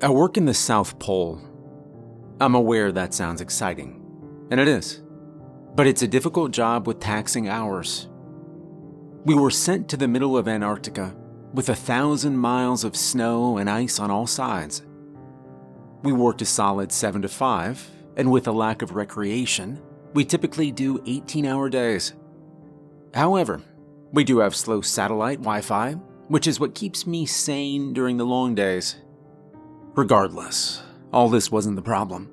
I work in the South Pole. I'm aware that sounds exciting, and it is, but it's a difficult job with taxing hours. We were sent to the middle of Antarctica with 1,000 miles of snow and ice on all sides. We worked a solid 7 to 5, and with a lack of recreation, we typically do 18-hour days. However, we do have slow satellite Wi-Fi, which is what keeps me sane during the long days. Regardless, all this wasn't the problem.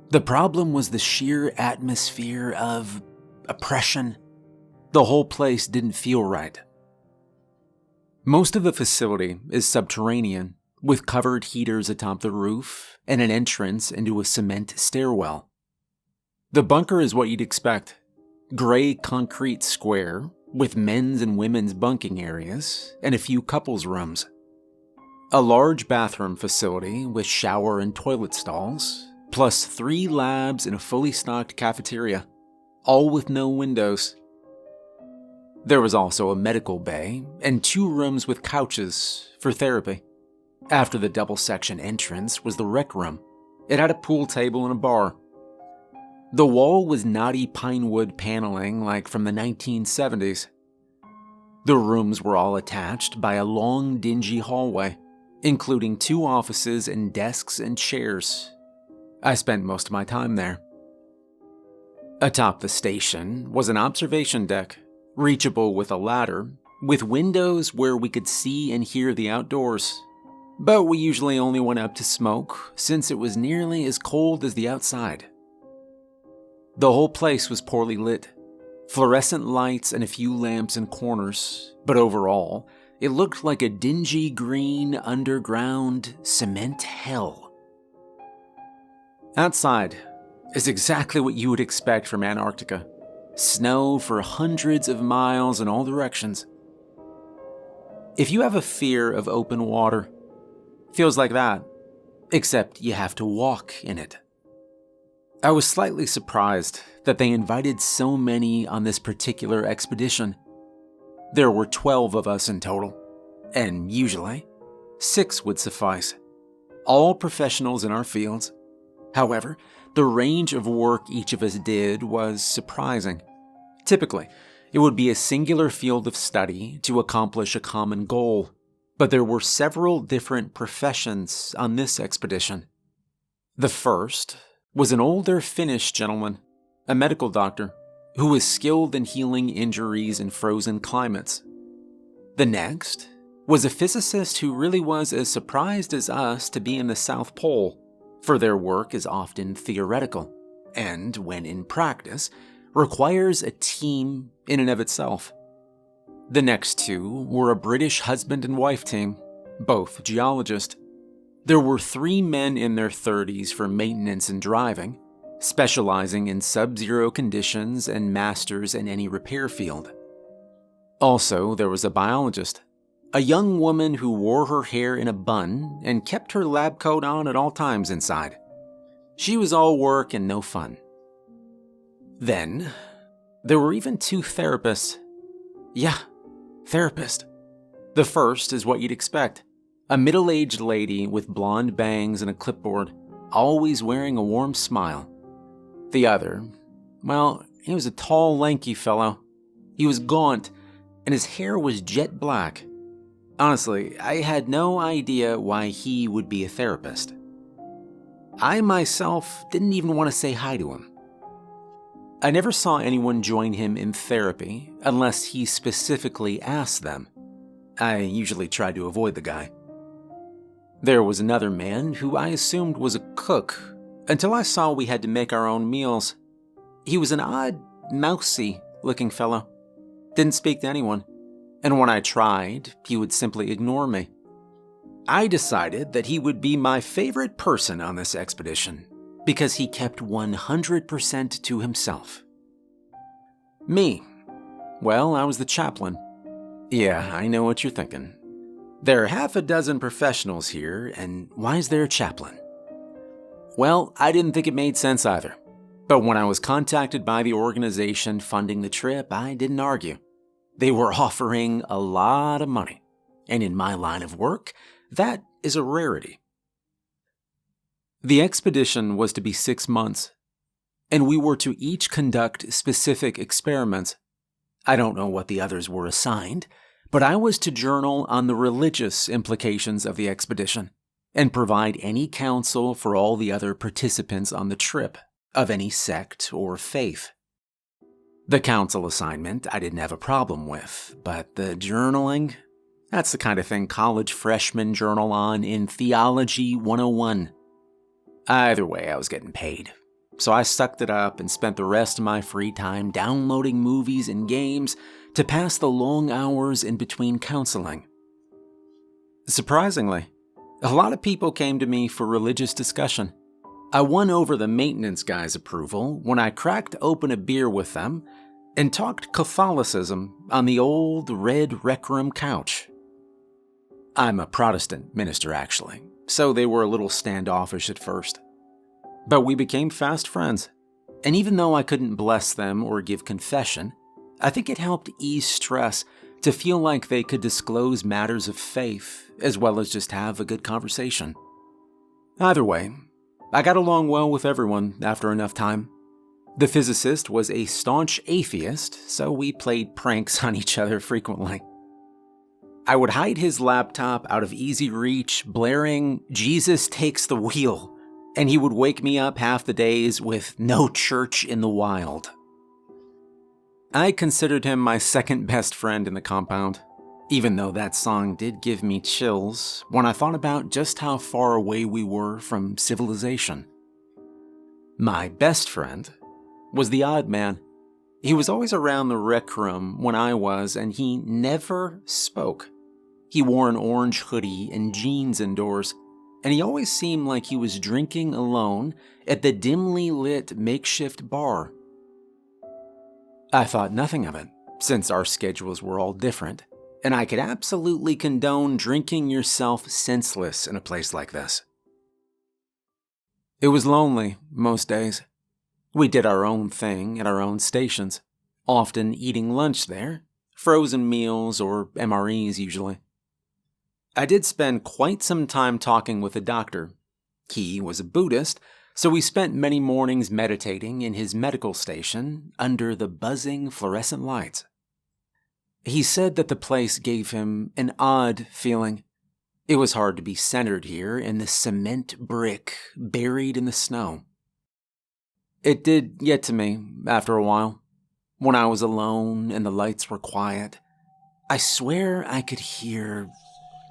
The problem was the sheer atmosphere of oppression. The whole place didn't feel right. Most of the facility is subterranean, with covered heaters atop the roof and an entrance into a cement stairwell. The bunker is what you'd expect. Gray concrete square with men's and women's bunking areas and a few couples' rooms. A large bathroom facility with shower and toilet stalls, plus 3 labs and a fully stocked cafeteria, all with no windows. There was also a medical bay and 2 rooms with couches for therapy. After the double-section entrance was the rec room. It had a pool table and a bar. The wall was knotty pine wood paneling like from the 1970s. The rooms were all attached by a long, dingy hallway, including 2 offices and desks and chairs. I spent most of my time there. Atop the station was an observation deck, reachable with a ladder, with windows where we could see and hear the outdoors. But we usually only went up to smoke, since it was nearly as cold as the outside. The whole place was poorly lit. Fluorescent lights and a few lamps in corners, but overall, it looked like a dingy green underground cement hell. Outside is exactly what you would expect from Antarctica. Snow for hundreds of miles in all directions. If you have a fear of open water, feels like that, except you have to walk in it. I was slightly surprised that they invited so many on this particular expedition. There were 12 of us in total, and usually, 6 would suffice. All professionals in our fields. However, the range of work each of us did was surprising. Typically, it would be a singular field of study to accomplish a common goal, but there were several different professions on this expedition. The first was an older Finnish gentleman, a medical doctor, who was skilled in healing injuries in frozen climates. The next was a physicist who really was as surprised as us to be in the South Pole, for their work is often theoretical, and when in practice, requires a team in and of itself. The next 2 were a British husband and wife team, both geologists. There were 3 men in their 30s for maintenance and driving, specializing in sub-zero conditions and masters in any repair field. Also, there was a biologist, a young woman who wore her hair in a bun and kept her lab coat on at all times inside. She was all work and no fun. Then, there were even 2 therapists. Yeah, therapist. The first is what you'd expect. A middle-aged lady with blonde bangs and a clipboard, always wearing a warm smile. The other, well, he was a tall, lanky fellow. He was gaunt, and his hair was jet black. Honestly, I had no idea why he would be a therapist. I myself didn't even want to say hi to him. I never saw anyone join him in therapy unless he specifically asked them. I usually tried to avoid the guy. There was another man who I assumed was a cook until I saw we had to make our own meals. He was an odd, mousy-looking fellow. Didn't speak to anyone, and when I tried, he would simply ignore me. I decided that he would be my favorite person on this expedition because he kept 100% to himself. Me. Well, I was the chaplain. Yeah, I know what you're thinking. There are half a dozen professionals here, and why is there a chaplain? Well, I didn't think it made sense either. But when I was contacted by the organization funding the trip, I didn't argue. They were offering a lot of money, and in my line of work, that is a rarity. The expedition was to be 6 months, and we were to each conduct specific experiments. I don't know what the others were assigned, but I was to journal on the religious implications of the expedition and provide any counsel for all the other participants on the trip of any sect or faith. The counsel assignment I didn't have a problem with, but the journaling, that's the kind of thing college freshmen journal on in Theology 101. Either way, I was getting paid, so I sucked it up and spent the rest of my free time downloading movies and games to pass the long hours in between counseling. Surprisingly, a lot of people came to me for religious discussion. I won over the maintenance guy's approval when I cracked open a beer with them and talked Catholicism on the old red rec room couch. I'm a Protestant minister, actually, so they were a little standoffish at first. But we became fast friends, and even though I couldn't bless them or give confession, I think it helped ease stress to feel like they could disclose matters of faith as well as just have a good conversation. Either way, I got along well with everyone after enough time. The physicist was a staunch atheist, so we played pranks on each other frequently. I would hide his laptop out of easy reach, blaring, "Jesus takes the wheel," and he would wake me up half the days with "No church in the wild." I considered him my second best friend in the compound, even though that song did give me chills when I thought about just how far away we were from civilization. My best friend was the odd man. He was always around the rec room when I was, and he never spoke. He wore an orange hoodie and jeans indoors, and he always seemed like he was drinking alone at the dimly lit makeshift bar. I thought nothing of it, since our schedules were all different, and I could absolutely condone drinking yourself senseless in a place like this. It was lonely most days. We did our own thing at our own stations, often eating lunch there, frozen meals or MREs usually. I did spend quite some time talking with a doctor. He was a Buddhist, so we spent many mornings meditating in his medical station under the buzzing fluorescent lights. He said that the place gave him an odd feeling. It was hard to be centered here in the cement brick buried in the snow. It did get to me after a while. When I was alone and the lights were quiet, I swear I could hear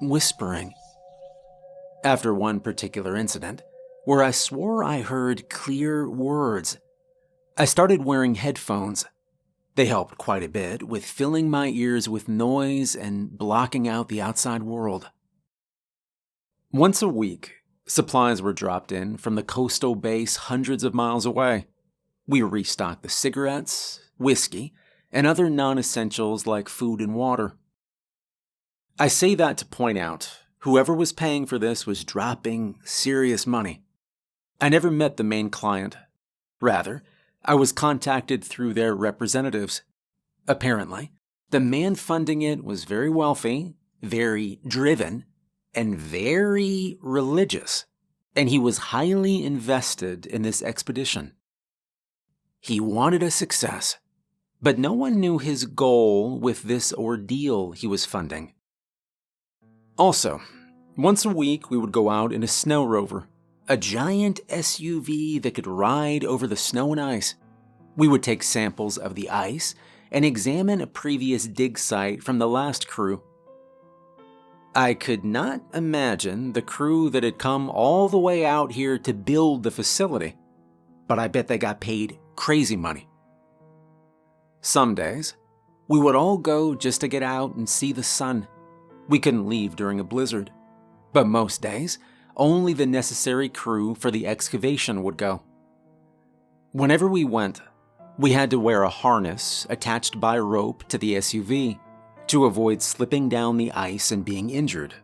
whispering. After one particular incident, where I swore I heard clear words, I started wearing headphones. They helped quite a bit with filling my ears with noise and blocking out the outside world. Once a week, supplies were dropped in from the coastal base hundreds of miles away. We restocked the cigarettes, whiskey, and other non-essentials like food and water. I say that to point out, whoever was paying for this was dropping serious money. I never met the main client. Rather, I was contacted through their representatives. Apparently, the man funding it was very wealthy, very driven, and very religious, and he was highly invested in this expedition. He wanted a success, but no one knew his goal with this ordeal he was funding. Also, once a week we would go out in a snow rover, a giant SUV that could ride over the snow and ice. We would take samples of the ice and examine a previous dig site from the last crew. I could not imagine the crew that had come all the way out here to build the facility, but I bet they got paid crazy money. Some days, we would all go just to get out and see the sun. We couldn't leave during a blizzard, but most days, only the necessary crew for the excavation would go. Whenever we went, we had to wear a harness attached by rope to the SUV to avoid slipping down the ice and being injured.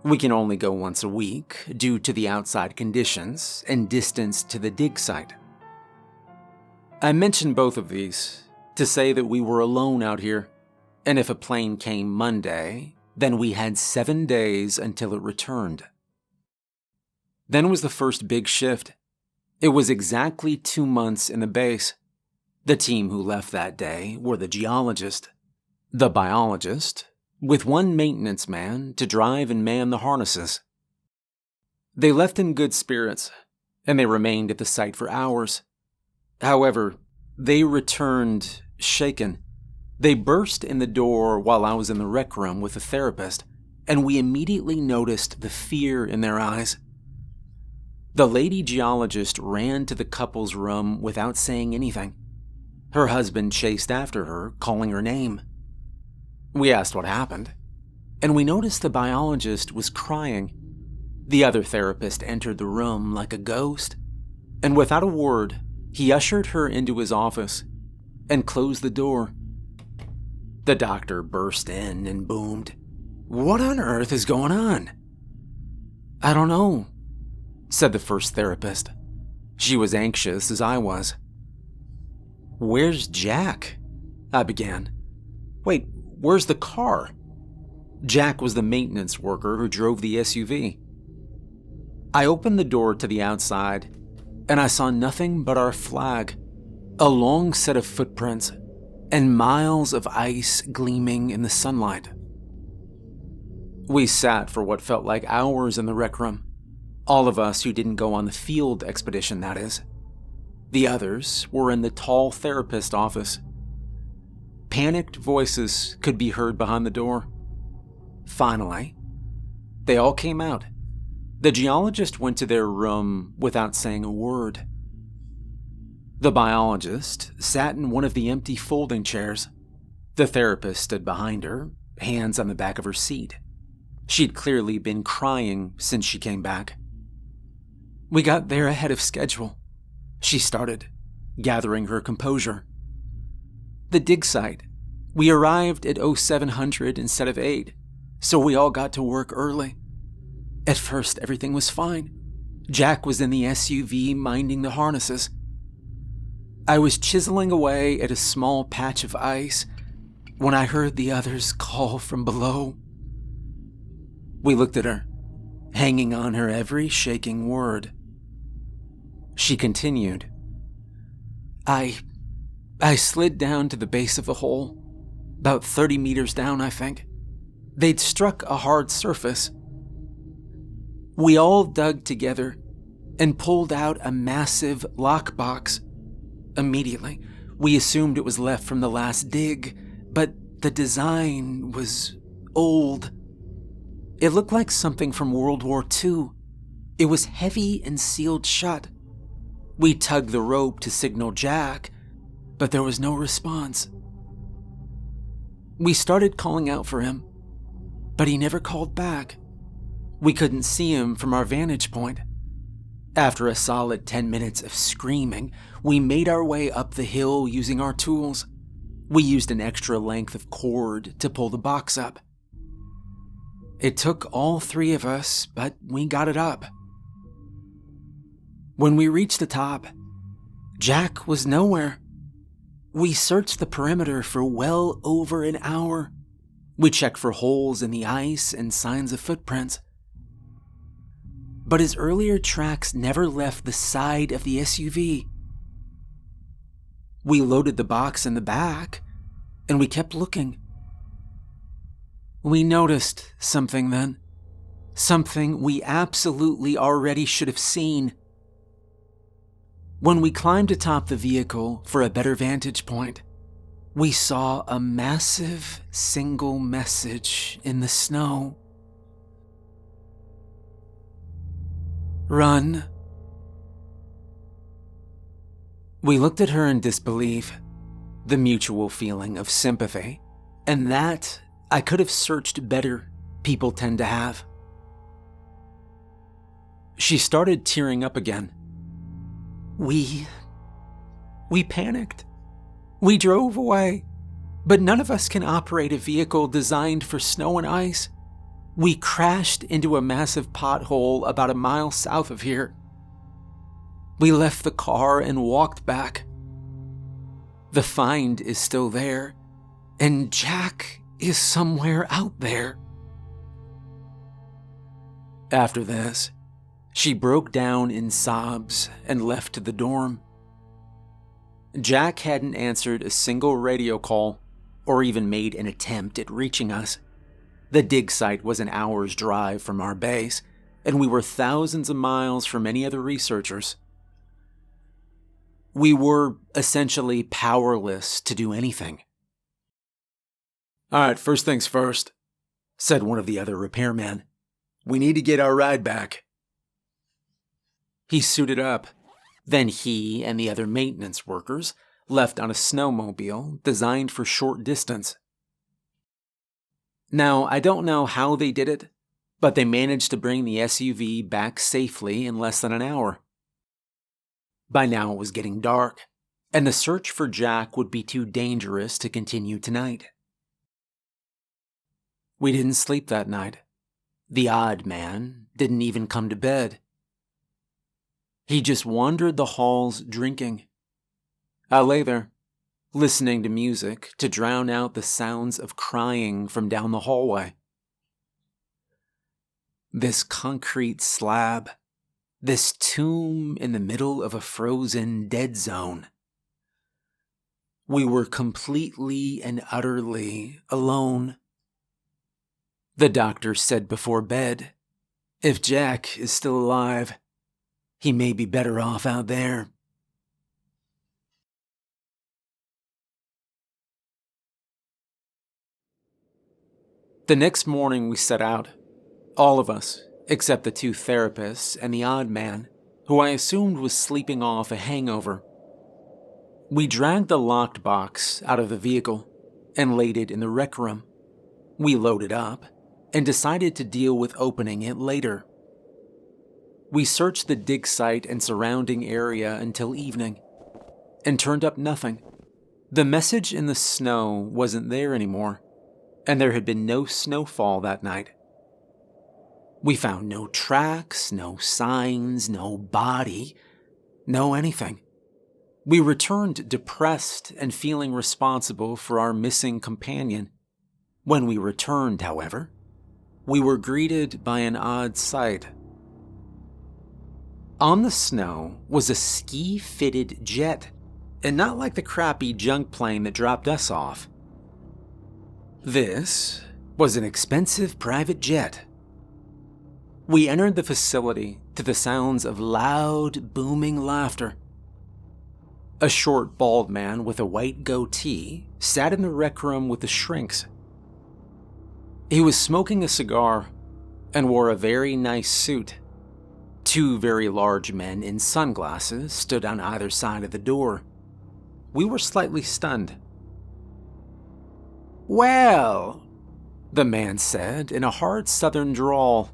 We can only go once a week due to the outside conditions and distance to the dig site. I mention both of these to say that we were alone out here, and if a plane came Monday, then we had 7 days until it returned. Then was the first big shift. It was exactly 2 months in the base. The team who left that day were the geologist, the biologist, with one maintenance man to drive and man the harnesses. They left in good spirits, and they remained at the site for hours. However, they returned shaken. They burst in the door while I was in the rec room with the therapist, and we immediately noticed the fear in their eyes. The lady geologist ran to the couple's room without saying anything. Her husband chased after her, calling her name. We asked what happened, and we noticed the biologist was crying. The other therapist entered the room like a ghost, and without a word, he ushered her into his office and closed the door. The doctor burst in and boomed, "What on earth is going on?" "I don't know," said the first therapist. She was anxious as I was. "Where's Jack?" I began. "Wait, where's the car?" Jack was the maintenance worker who drove the SUV. I opened the door to the outside, and I saw nothing but our flag, a long set of footprints, and miles of ice gleaming in the sunlight. We sat for what felt like hours in the rec room. All of us who didn't go on the field expedition, that is. The others were in the tall therapist office. Panicked voices could be heard behind the door. Finally, they all came out. The geologist went to their room without saying a word. The biologist sat in one of the empty folding chairs. The therapist stood behind her, hands on the back of her seat. She'd clearly been crying since she came back. "We got there ahead of schedule," she started, gathering her composure. "The dig site. We arrived at 0700 instead of 8, so we all got to work early. At first, everything was fine. Jack was in the SUV minding the harnesses. I was chiseling away at a small patch of ice when I heard the others call from below." We looked at her, hanging on her every shaking word. She continued, I slid down to the base of the hole, about 30 meters down, I think. They'd struck a hard surface. We all dug together and pulled out a massive lockbox. Immediately, we assumed it was left from the last dig, but the design was old. It looked like something from World War II. It was heavy and sealed shut. We tugged the rope to signal Jack, but there was no response. We started calling out for him, but he never called back. We couldn't see him from our vantage point. After a solid 10 minutes of screaming, we made our way up the hill using our tools. We used an extra length of cord to pull the box up. It took all 3 of us, but we got it up. When we reached the top, Jack was nowhere. We searched the perimeter for well over an hour. We checked for holes in the ice and signs of footprints. But his earlier tracks never left the side of the SUV. We loaded the box in the back, and we kept looking. We noticed something then. Something we absolutely already should have seen. When we climbed atop the vehicle for a better vantage point, we saw a massive single message in the snow. Run. We looked at her in disbelief, the mutual feeling of sympathy, and that I could have searched better people tend to have. She started tearing up again. We panicked. We drove away, but none of us can operate a vehicle designed for snow and ice. We crashed into a massive pothole about a mile south of here. We left the car and walked back. The find is still there, and Jack is somewhere out there. After this, She broke down in sobs and left to the dorm. Jack hadn't answered a single radio call or even made an attempt at reaching us. The dig site was an hour's drive from our base, and we were thousands of miles from any other researchers. We were essentially powerless to do anything. "All right, first things first," said one of the other repairmen. "We need to get our ride back." He suited up. Then he and the other maintenance workers left on a snowmobile designed for short distance. Now, I don't know how they did it, but they managed to bring the SUV back safely in less than an hour. By now it was getting dark, and the search for Jack would be too dangerous to continue tonight. We didn't sleep that night. The odd man didn't even come to bed. He just wandered the halls drinking. I lay there, listening to music to drown out the sounds of crying from down the hallway. This concrete slab, this tomb in the middle of a frozen dead zone. We were completely and utterly alone. The doctor said before bed, if Jack is still alive, he may be better off out there. The next morning we set out, all of us, except the two therapists and the odd man, who I assumed was sleeping off a hangover. We dragged the locked box out of the vehicle and laid it in the rec room. We loaded up and decided to deal with opening it later. We searched the dig site and surrounding area until evening and turned up nothing. The message in the snow wasn't there anymore, and there had been no snowfall that night. We found no tracks, no signs, no body, no anything. We returned depressed and feeling responsible for our missing companion. When we returned, however, we were greeted by an odd sight. On the snow was a ski-fitted jet, and not like the crappy junk plane that dropped us off. This was an expensive private jet. We entered the facility to the sounds of loud, booming laughter. A short, bald man with a white goatee sat in the rec room with the shrinks. He was smoking a cigar and wore a very nice suit. Two very large men in sunglasses stood on either side of the door. We were slightly stunned. "Well," the man said in a hard southern drawl,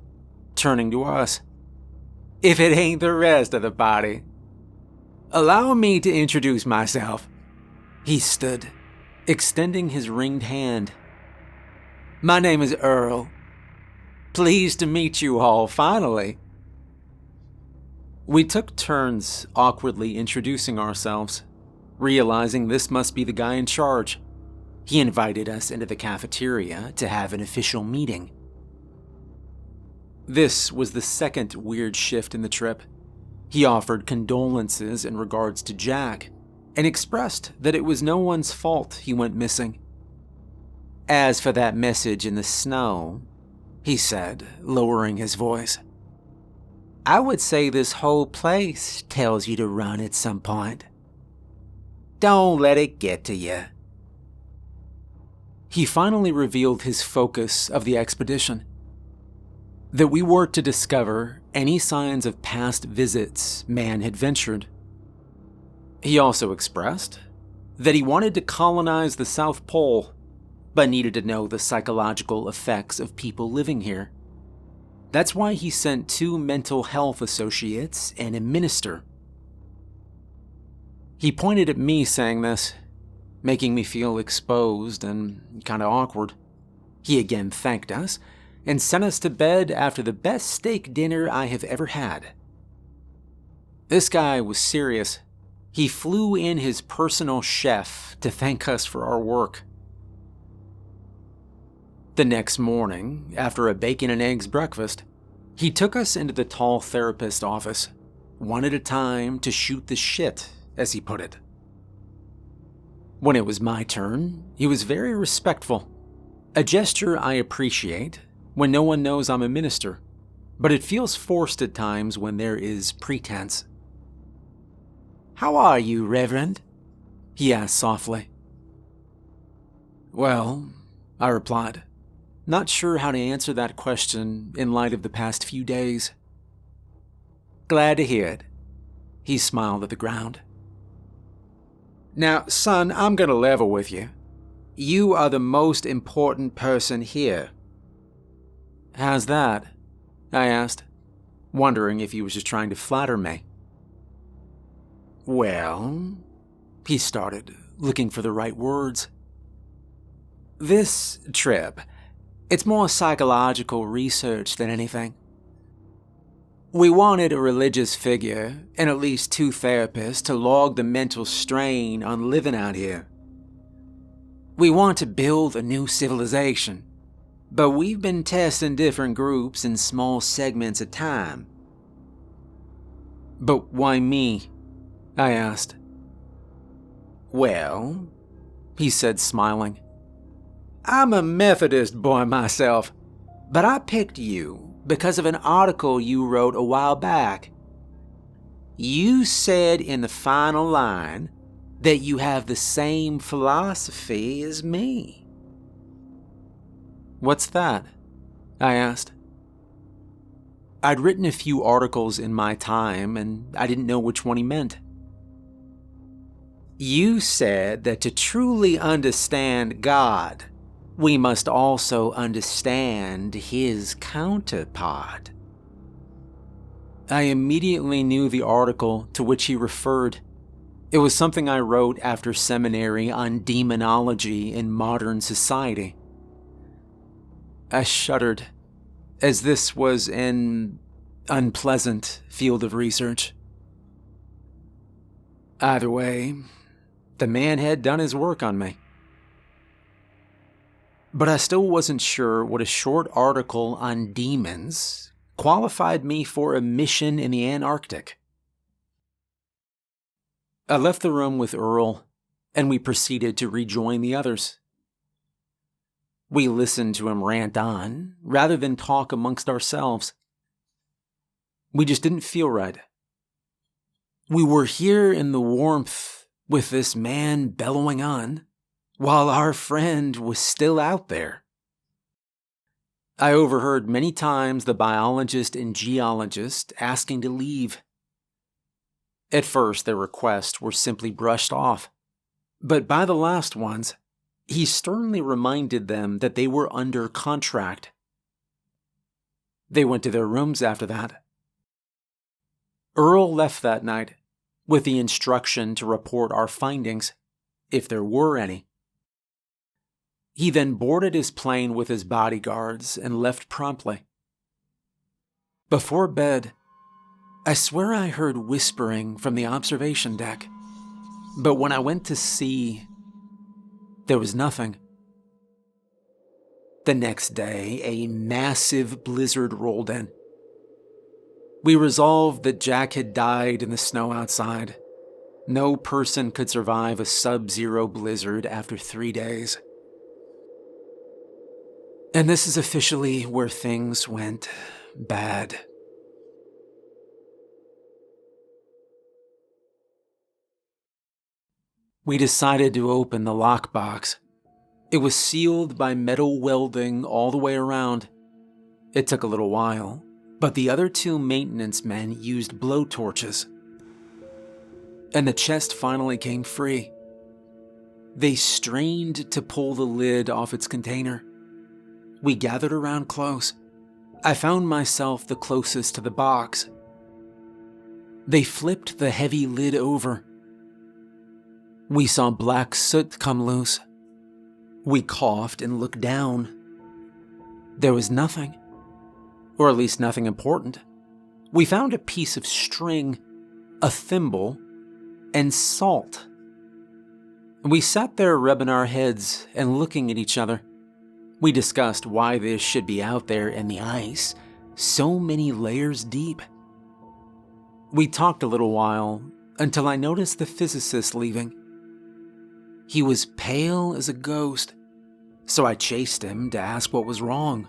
turning to us, "if it ain't the rest of the party. Allow me to introduce myself." He stood, extending his ringed hand. "My name is Earl. Pleased to meet you all, finally." We took turns awkwardly introducing ourselves, realizing this must be the guy in charge. He invited us into the cafeteria to have an official meeting. This was the second weird shift in the trip. He offered condolences in regards to Jack and expressed that it was no one's fault he went missing. "As for that message in the snow," he said, lowering his voice, "I would say this whole place tells you to run at some point. Don't let it get to you." He finally revealed his focus of the expedition: that we were to discover any signs of past visits man had ventured. He also expressed that he wanted to colonize the South Pole, but needed to know the psychological effects of people living here. That's why he sent 2 mental health associates and a minister. He pointed at me saying this, making me feel exposed and kinda awkward. He again thanked us and sent us to bed after the best steak dinner I have ever had. This guy was serious. He flew in his personal chef to thank us for our work. The next morning, after a bacon and eggs breakfast, He took us into the tall therapist's office, one at a time to shoot the shit, as he put it. When it was my turn, he was very respectful, a gesture I appreciate when no one knows I'm a minister, but it feels forced at times when there is pretense. "How are you, Reverend?" he asked softly. "Well," I replied, not sure how to answer that question in light of the past few days. "Glad to hear it." He smiled at the ground. "Now, son, I'm going to level with you. You are the most important person here." "How's that?" I asked, wondering if he was just trying to flatter me. "Well," he started, looking for the right words. "This trip, it's more psychological research than anything. We wanted a religious figure and at least 2 therapists to log the mental strain on living out here. We want to build a new civilization, but we've been testing different groups in small segments at time." "But why me?" I asked. "Well," he said, smiling, "I'm a Methodist boy myself, but I picked you because of an article you wrote a while back. You said in the final line that you have the same philosophy as me." "What's that?" I asked. I'd written a few articles in my time, and I didn't know which one he meant. "You said that to truly understand God, we must also understand his counterpart." I immediately knew the article to which he referred. It was something I wrote after seminary on demonology in modern society. I shuddered, as this was an unpleasant field of research. Either way, the man had done his work on me. But I still wasn't sure what a short article on demons qualified me for a mission in the Antarctic. I left the room with Earl, and we proceeded to rejoin the others. We listened to him rant on, rather than talk amongst ourselves. We just didn't feel right. We were here in the warmth with this man bellowing on, while our friend was still out there. I overheard many times the biologist and geologist asking to leave. At first, their requests were simply brushed off, but by the last ones, he sternly reminded them that they were under contract. They went to their rooms after that. Earl left that night with the instruction to report our findings, if there were any. He then boarded his plane with his bodyguards and left promptly. Before bed, I swear I heard whispering from the observation deck, but when I went to see, there was nothing. The next day, a massive blizzard rolled in. We resolved that Jack had died in the snow outside. No person could survive a sub-zero blizzard after 3 days. And this is officially where things went bad. We decided to open the lockbox. It was sealed by metal welding all the way around. It took a little while, but the other 2 maintenance men used blowtorches. And the chest finally came free. They strained to pull the lid off its container. We gathered around close. I found myself the closest to the box. They flipped the heavy lid over. We saw black soot come loose. We coughed and looked down. There was nothing, or at least nothing important. We found a piece of string, a thimble, and salt. We sat there rubbing our heads and looking at each other. We discussed why this should be out there in the ice, so many layers deep. We talked a little while until I noticed the physicist leaving. He was pale as a ghost, so I chased him to ask what was wrong.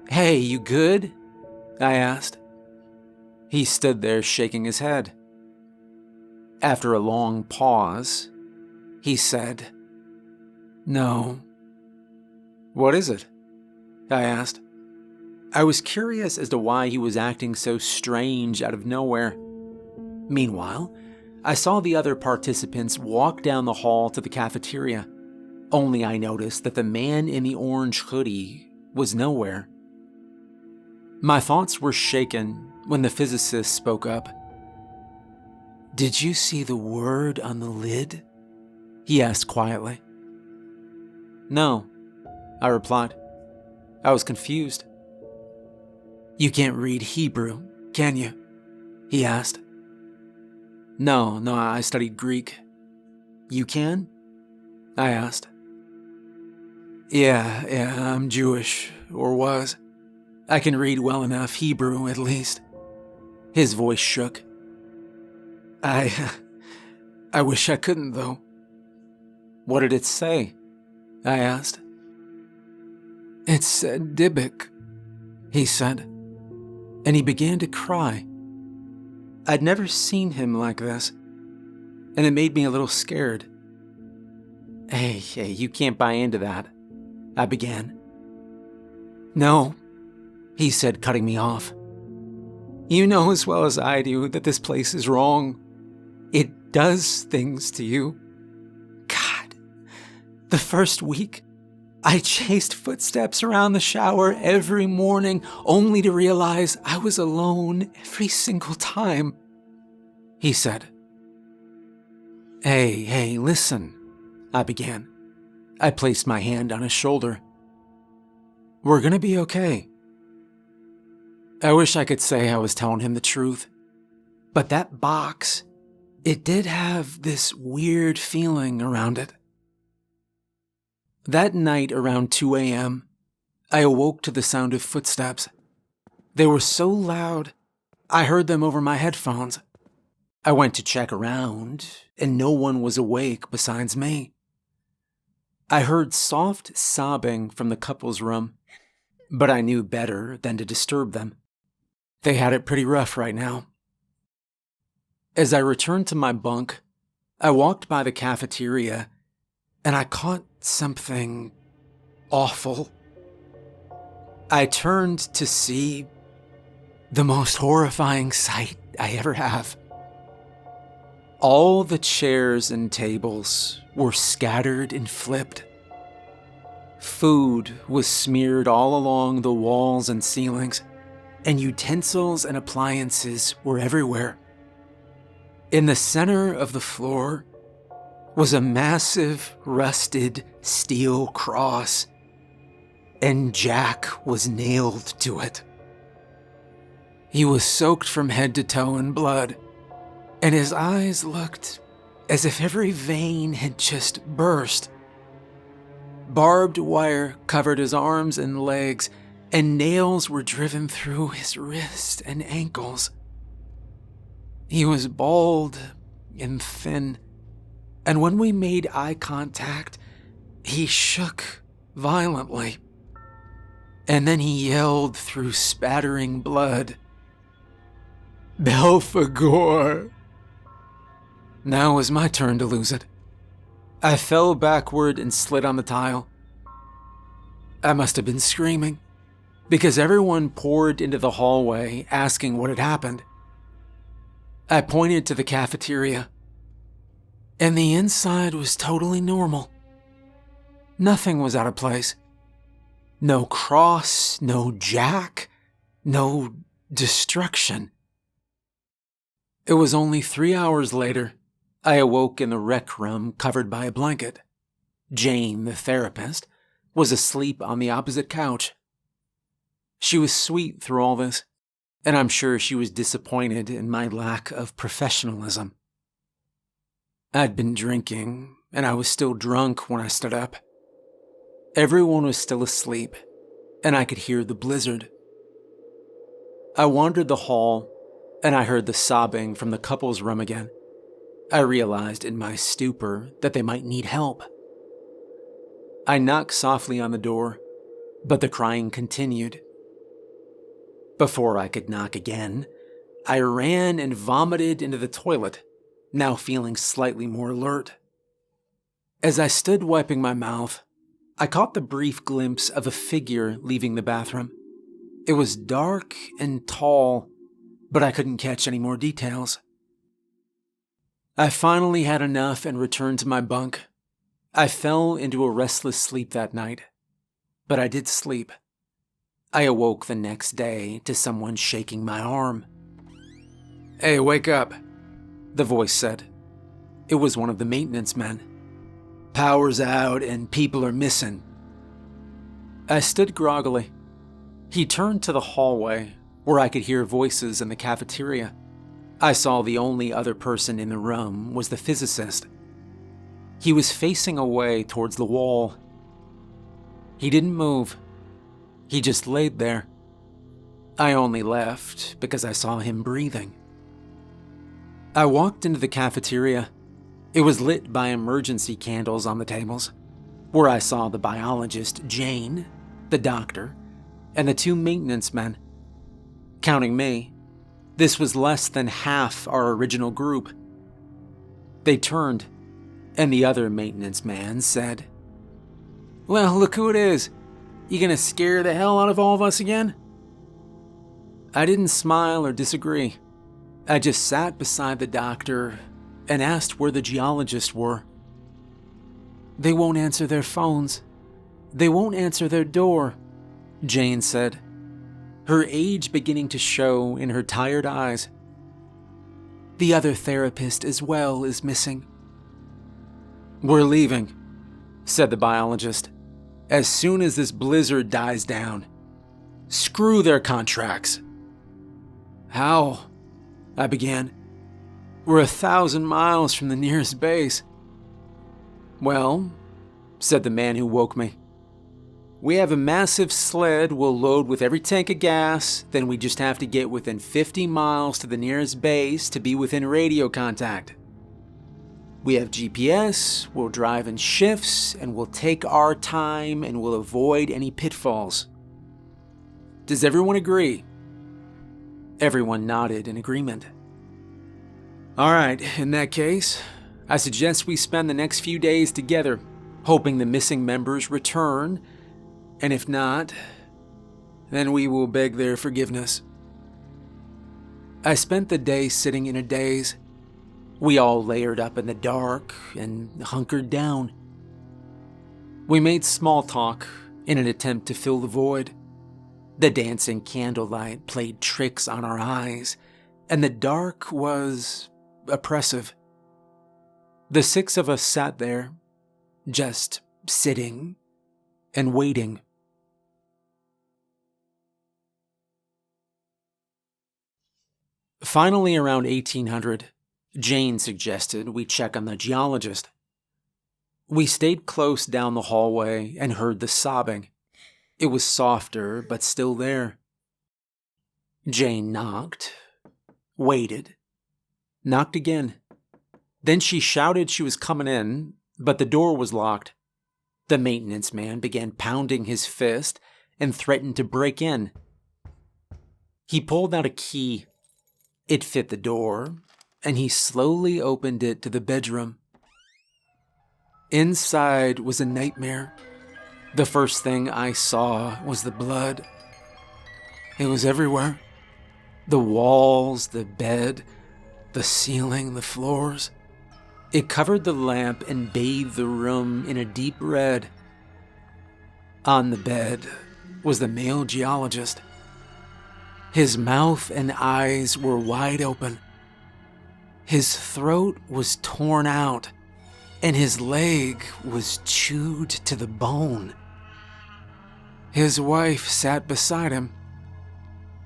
"Hey, you good?" I asked. He stood there shaking his head. After a long pause, he said, "No." "What is it?" I asked. I was curious as to why he was acting so strange out of nowhere. Meanwhile, I saw the other participants walk down the hall to the cafeteria, only I noticed that the man in the orange hoodie was nowhere. My thoughts were shaken when the physicist spoke up. "Did you see the word on the lid?" he asked quietly. "No," I replied. I was confused. "You can't read Hebrew, can you?" he asked. No, I studied Greek." "You can?" I asked. Yeah, I'm Jewish, or was. I can read well enough Hebrew, at least." His voice shook. I wish I couldn't, though." "What did it say?" I asked. "It said Dybbuk," he said, and he began to cry. I'd never seen him like this, and it made me a little scared. Hey, you can't buy into that," I began. "No," he said, cutting me off. "You know as well as I do that this place is wrong. It does things to you. God, the first week, I chased footsteps around the shower every morning, only to realize I was alone every single time," he said. Hey, listen," I began. I placed my hand on his shoulder. "We're gonna be okay." I wish I could say I was telling him the truth, but that box, it did have this weird feeling around it. That night around 2 a.m., I awoke to the sound of footsteps. They were so loud, I heard them over my headphones. I went to check around, and no one was awake besides me. I heard soft sobbing from the couple's room, but I knew better than to disturb them. They had it pretty rough right now. As I returned to my bunk, I walked by the cafeteria, and I caught something awful. I turned to see the most horrifying sight I ever have. All the chairs and tables were scattered and flipped. Food was smeared all along the walls and ceilings, and utensils and appliances were everywhere. In the center of the floor was a massive, rusted steel cross, and Jack was nailed to it. He was soaked from head to toe in blood, and his eyes looked as if every vein had just burst. Barbed wire covered his arms and legs, and nails were driven through his wrists and ankles. He was bald and thin, and when we made eye contact, he shook violently. And then he yelled through spattering blood, "Belphegor!" Now it was my turn to lose it. I fell backward and slid on the tile. I must have been screaming, because everyone poured into the hallway asking what had happened. I pointed to the cafeteria, and the inside was totally normal. Nothing was out of place. No cross, no Jack, no destruction. It was only 3 hours later I awoke in the rec room covered by a blanket. Jane, the therapist, was asleep on the opposite couch. She was sweet through all this, and I'm sure she was disappointed in my lack of professionalism. I'd been drinking, and I was still drunk when I stood up. Everyone was still asleep, and I could hear the blizzard. I wandered the hall, and I heard the sobbing from the couple's room again. I realized in my stupor that they might need help. I knocked softly on the door, but the crying continued. Before I could knock again, I ran and vomited into the toilet, now feeling slightly more alert. As I stood wiping my mouth, I caught the brief glimpse of a figure leaving the bathroom. It was dark and tall, but I couldn't catch any more details. I finally had enough and returned to my bunk. I fell into a restless sleep that night, but I did sleep. I awoke the next day to someone shaking my arm. "Hey, wake up," the voice said. It was one of the maintenance men. "Power's out and people are missing." I stood groggily. He turned to the hallway, where I could hear voices in the cafeteria. I saw the only other person in the room was the physicist. He was facing away towards the wall. He didn't move. He just laid there. I only left because I saw him breathing. I walked into the cafeteria. It was lit by emergency candles on the tables, where I saw the biologist, Jane, the doctor, and the two maintenance men. Counting me, this was less than half our original group. They turned, and the other maintenance man said, "Well, look who it is. You gonna scare the hell out of all of us again?" I didn't smile or disagree. I just sat beside the doctor and asked where the geologists were. "They won't answer their phones. They won't answer their door," Jane said, her age beginning to show in her tired eyes. "The other therapist as well is missing." "We're leaving," said the biologist, "as soon as this blizzard dies down. Screw their contracts." "How?" I began. "We're 1,000 miles from the nearest base." "Well," said the man who woke me, "we have a massive sled we'll load with every tank of gas, then we just have to get within 50 miles to the nearest base to be within radio contact. We have GPS, we'll drive in shifts, and we'll take our time and we'll avoid any pitfalls. Does everyone agree?" Everyone nodded in agreement. "All right, in that case, I suggest we spend the next few days together, hoping the missing members return, and if not, then we will beg their forgiveness." I spent the day sitting in a daze. We all layered up in the dark and hunkered down. We made small talk in an attempt to fill the void. The dancing candlelight played tricks on our eyes, and the dark was oppressive. The six of us sat there, just sitting and waiting. Finally, around 1800, Jane suggested we check on the geologist. We stayed close down the hallway and heard the sobbing. It was softer, but still there. Jane knocked, waited, knocked again. Then she shouted she was coming in, but the door was locked. The maintenance man began pounding his fist and threatened to break in. He pulled out a key. It fit the door, and he slowly opened it to the bedroom. Inside was a nightmare. The first thing I saw was the blood. It was everywhere. The walls, the bed, the ceiling, the floors. It covered the lamp and bathed the room in a deep red. On the bed was the male geologist. His mouth and eyes were wide open. His throat was torn out, and his leg was chewed to the bone. His wife sat beside him.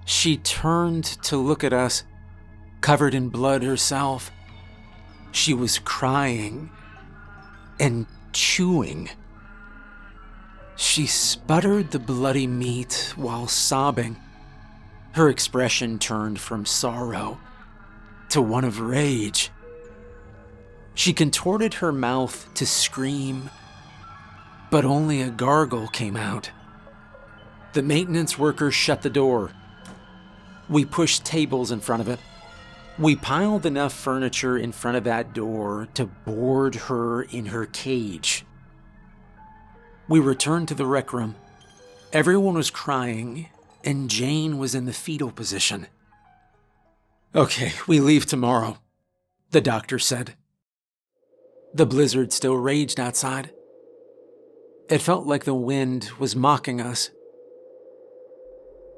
She turned to look at us, covered in blood herself. She was crying and chewing. She sputtered the bloody meat while sobbing. Her expression turned from sorrow to one of rage. She contorted her mouth to scream, but only a gargle came out. The maintenance worker shut the door. We pushed tables in front of it. We piled enough furniture in front of that door to board her in her cage. We returned to the rec room. Everyone was crying, and Jane was in the fetal position. "Okay, we leave tomorrow," the doctor said. The blizzard still raged outside. It felt like the wind was mocking us.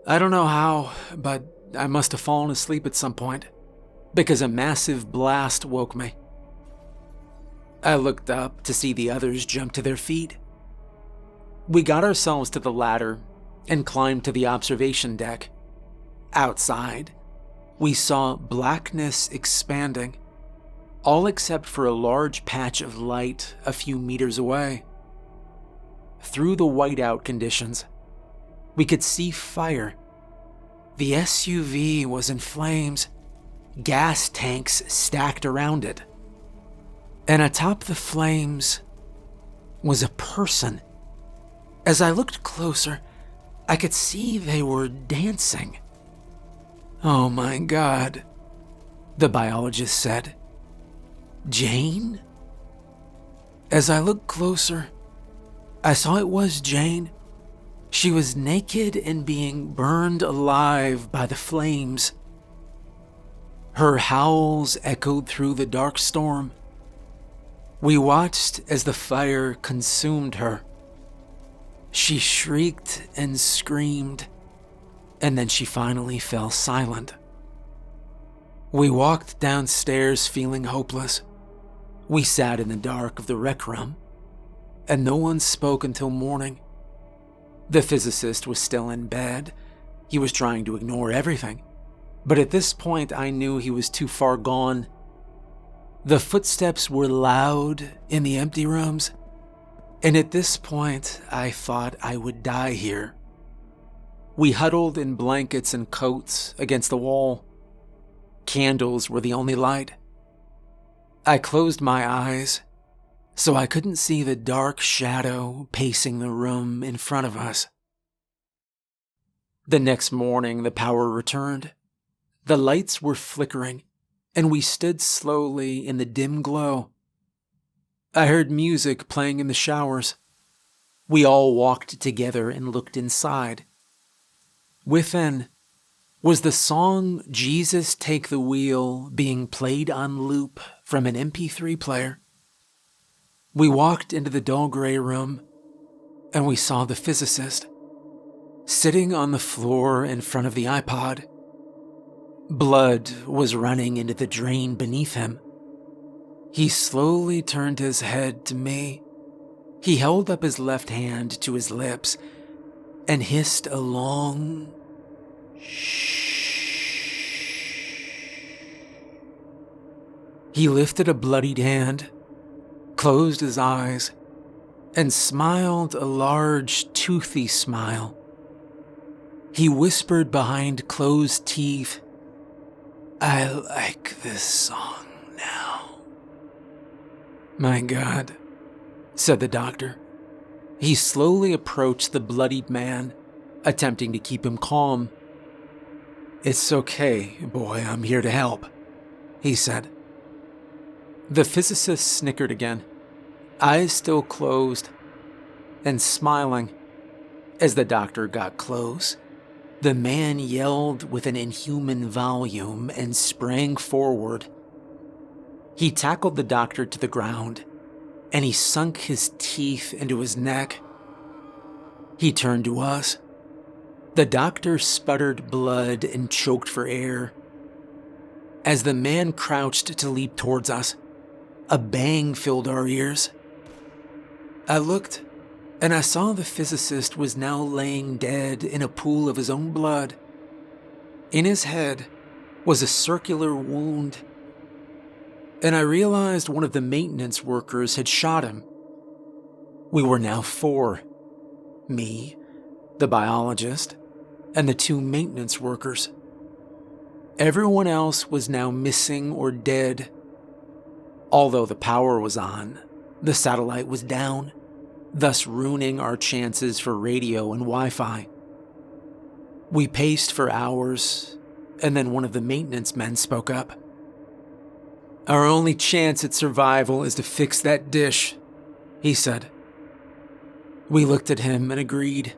I don't know how, but I must have fallen asleep at some point, because a massive blast woke me. I looked up to see the others jump to their feet. We got ourselves to the ladder and climbed to the observation deck. Outside, we saw blackness expanding, all except for a large patch of light a few meters away. Through the whiteout conditions, we could see fire. The SUV was in flames, gas tanks stacked around it. And atop the flames was a person. As I looked closer, I could see they were dancing. "Oh my God," the biologist said. "Jane?" As I looked closer, I saw it was Jane. She was naked and being burned alive by the flames. Her howls echoed through the dark storm. We watched as the fire consumed her. She shrieked and screamed, and then she finally fell silent. We walked downstairs feeling hopeless. We sat in the dark of the rec room, and no one spoke until morning. The physicist was still in bed. He was trying to ignore everything, but at this point I knew he was too far gone. The footsteps were loud in the empty rooms, and at this point I thought I would die here. We huddled in blankets and coats against the wall. Candles were the only light. I closed my eyes so I couldn't see the dark shadow pacing the room in front of us. The next morning, the power returned. The lights were flickering, and we stood slowly in the dim glow. I heard music playing in the showers. We all walked together and looked inside. Within was the song "Jesus Take the Wheel" being played on loop from an MP3 player. We walked into the dull gray room, and we saw the physicist sitting on the floor in front of the iPod. Blood was running into the drain beneath him. He slowly turned his head to me. He held up his left hand to his lips and hissed a long shh. He lifted a bloodied hand, closed his eyes, and smiled a large, toothy smile. He whispered behind closed teeth, "I like this song now." "My God," said the doctor. He slowly approached the bloodied man, attempting to keep him calm. "It's okay, boy, I'm here to help," he said. The physicist snickered again, eyes still closed, and smiling. As the doctor got close, the man yelled with an inhuman volume and sprang forward. He tackled the doctor to the ground, and he sunk his teeth into his neck. He turned to us. The doctor sputtered blood and choked for air. As the man crouched to leap towards us, a bang filled our ears. I looked, and I saw the physicist was now laying dead in a pool of his own blood. In his head was a circular wound, and I realized one of the maintenance workers had shot him. We were now 4. Me, the biologist, and the 2 maintenance workers. Everyone else was now missing or dead. Although the power was on, the satellite was down, thus ruining our chances for radio and Wi-Fi. We paced for hours, and then one of the maintenance men spoke up. "Our only chance at survival is to fix that dish," he said. We looked at him and agreed.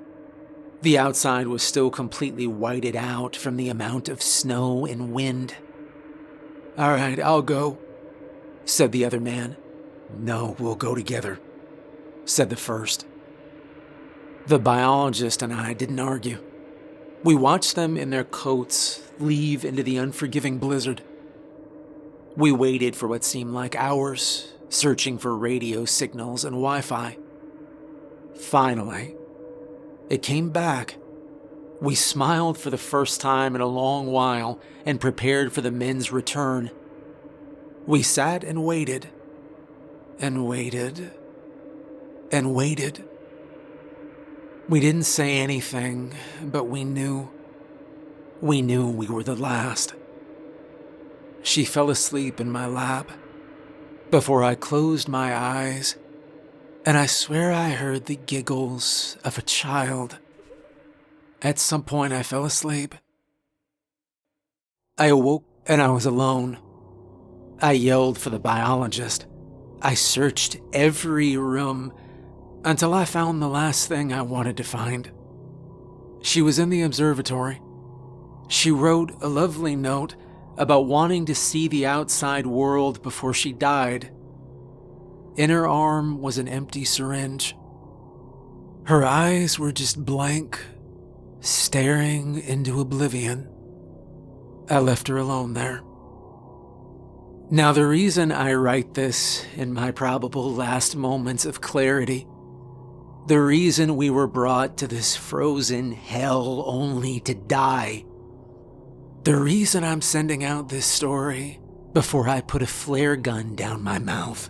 The outside was still completely whited out from the amount of snow and wind. "All right, I'll go," said the other man. "No, we'll go together," said the first. The biologist and I didn't argue. We watched them in their coats leave into the unforgiving blizzard. We waited for what seemed like hours, searching for radio signals and Wi-Fi. Finally, it came back. We smiled for the first time in a long while and prepared for the men's return. We sat and waited, and waited, and waited. We didn't say anything, but we knew. We knew we were the last. She fell asleep in my lap before I closed my eyes, and I swear I heard the giggles of a child. At some point I fell asleep. I awoke and I was alone. I yelled for the biologist. I searched every room until I found the last thing I wanted to find. She was in the observatory. She wrote a lovely note about wanting to see the outside world before she died. In her arm was an empty syringe. Her eyes were just blank, staring into oblivion. I left her alone there. Now, the reason I write this in my probable last moments of clarity, the reason we were brought to this frozen hell only to die, the reason I'm sending out this story before I put a flare gun down my mouth.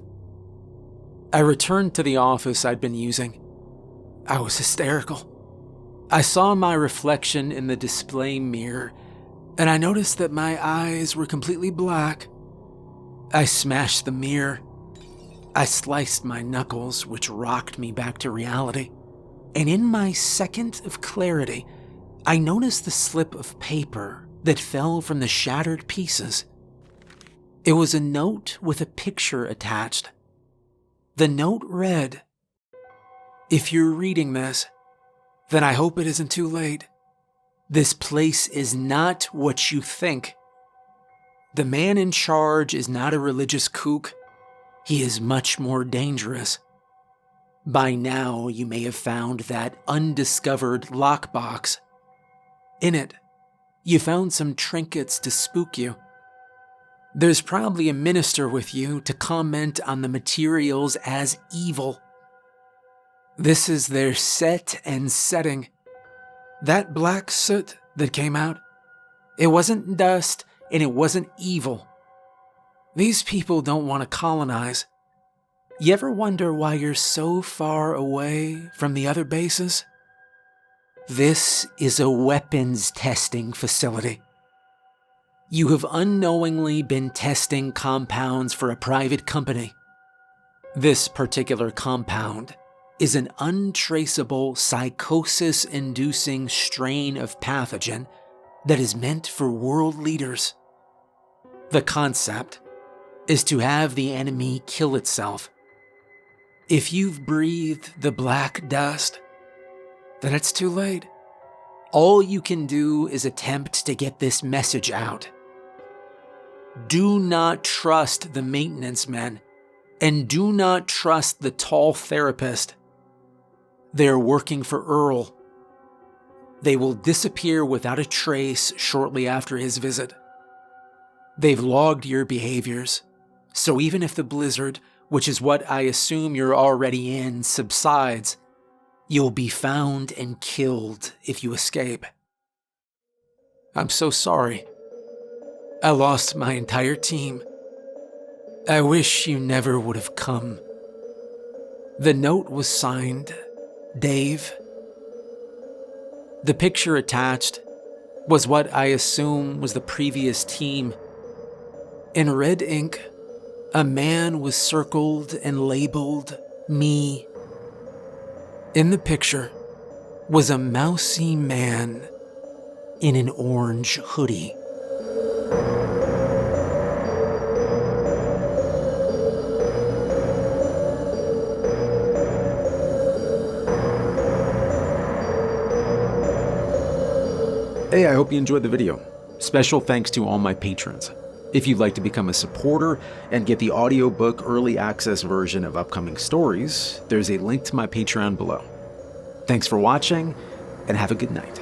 I returned to the office I'd been using. I was hysterical. I saw my reflection in the display mirror, and I noticed that my eyes were completely black. I smashed the mirror. I sliced my knuckles, which rocked me back to reality. And in my second of clarity, I noticed the slip of paper that fell from the shattered pieces. It was a note with a picture attached. The note read, "If you're reading this, then I hope it isn't too late. This place is not what you think. The man in charge is not a religious kook. He is much more dangerous. By now, you may have found that undiscovered lockbox. In it, you found some trinkets to spook you. There's probably a minister with you to comment on the materials as evil. This is their set and setting. That black soot that came out, it wasn't dust and it wasn't evil. These people don't want to colonize. You ever wonder why you're so far away from the other bases? This is a weapons testing facility. You have unknowingly been testing compounds for a private company. This particular compound is an untraceable psychosis-inducing strain of pathogen that is meant for world leaders. The concept is to have the enemy kill itself. If you've breathed the black dust, then it's too late. All you can do is attempt to get this message out. Do not trust the maintenance men, and do not trust the tall therapist. They're working for Earl. They will disappear without a trace shortly after his visit. They've logged your behaviors, so even if the blizzard, which is what I assume you're already in, subsides, you'll be found and killed if you escape. I'm so sorry. I lost my entire team. I wish you never would have come." The note was signed, Dave. The picture attached was what I assume was the previous team. In red ink, a man was circled and labeled me. In the picture was a mousy man in an orange hoodie. Hey, I hope you enjoyed the video. Special thanks to all my patrons. If you'd like to become a supporter and get the audiobook early access version of upcoming stories, there's a link to my Patreon below. Thanks for watching, and have a good night.